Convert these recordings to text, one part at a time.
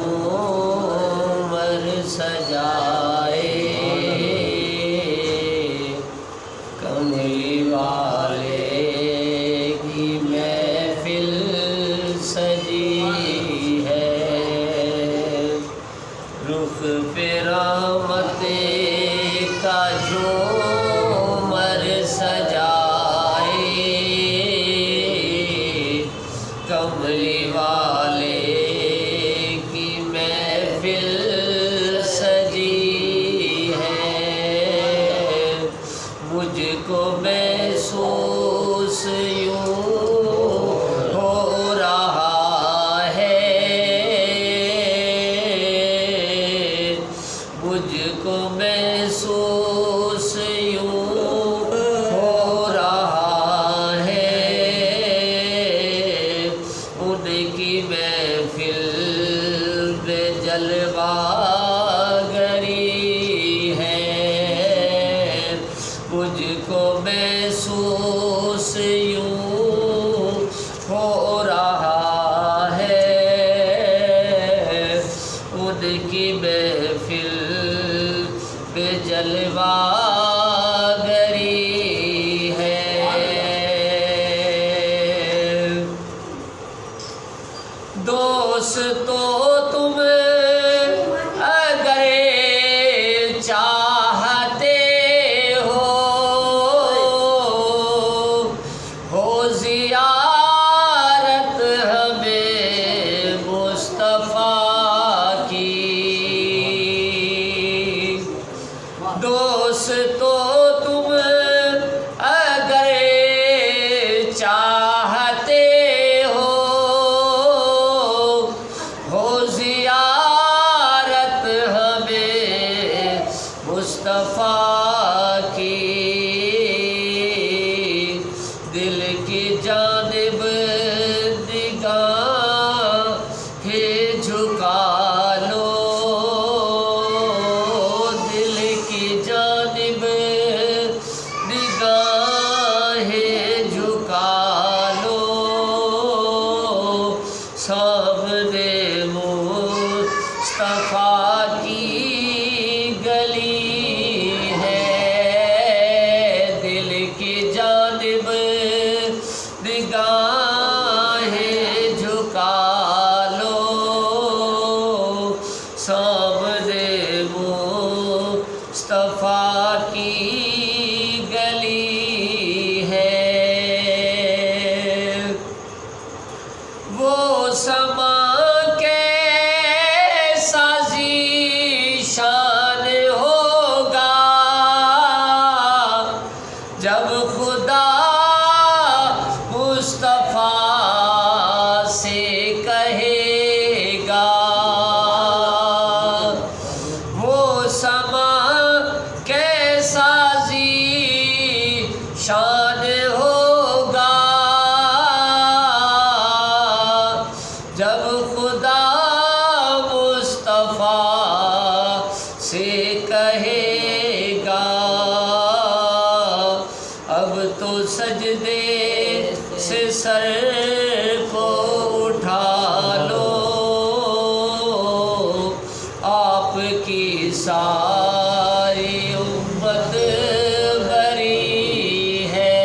جھومر سجائے کملی والے کی محفل سجی ہے رخ پہ رحمت کا جھومر سجائے کملی والے کی محفل سجی ہے مجھ کو محسوس یوں ہو رہا ہے مجھ کو محسوس یوں ہو رہا ہے ان کی محفل میں جلوہ گری ہے مجھ کو محسوس یوں ہو رہا ہے ان کی محفل میں جلوہ گری ہے دوستو تم اگر چاہتے ہو زیارت ہمیں مصطفیٰ کی دوستو تم اگر چاہتے ہو زیارت ہمیں مصطفیٰ کی دل کی جانب نگاہیں جھکا لو دل کی جانب نگاہیں جھکا لو سامنے مصطفیٰ کی گلی ہے دل کی جانب نگاہیں جھکا لو سامنے مصطفیٰ کی گلی ہے وہ سما کیسا ذیشان ہوگا جب خدا مصطفیٰ سے کہے گا وہ سما کیسا ذیشان ہوگا جب خدا مصطفیٰ سے کہے گا اب تو سجدے سے سر کو اٹھا لو آپ کی ساری امت بری ہے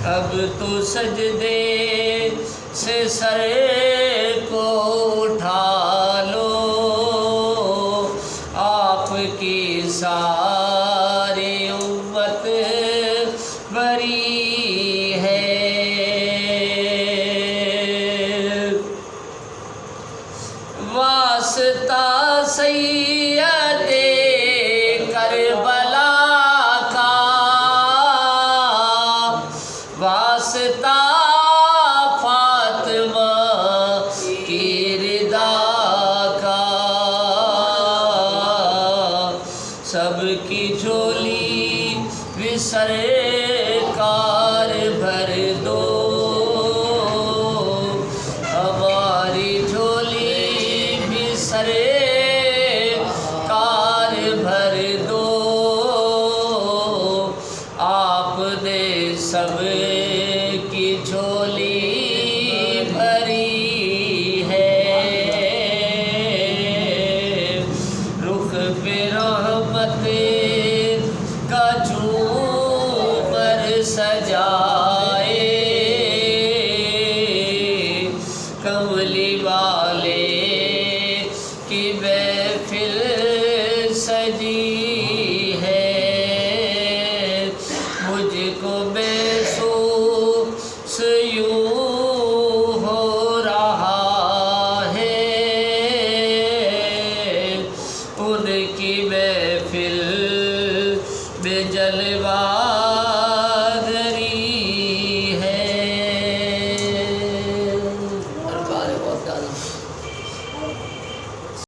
اب تو سجدے سے سر کو اٹھا لو آپ کی ساری امت بری ہے واسطہ سید کربلا کا واسطہ فاطمہ کی رضا کا سب کی جھولی بھی سرکار بھر دو ہماری جھولی بھی سرکار تولی والے کی محفل سجی ہے، مجھ کو محسوس یوں ہو رہا ہے، ان کی محفل میں جلوہ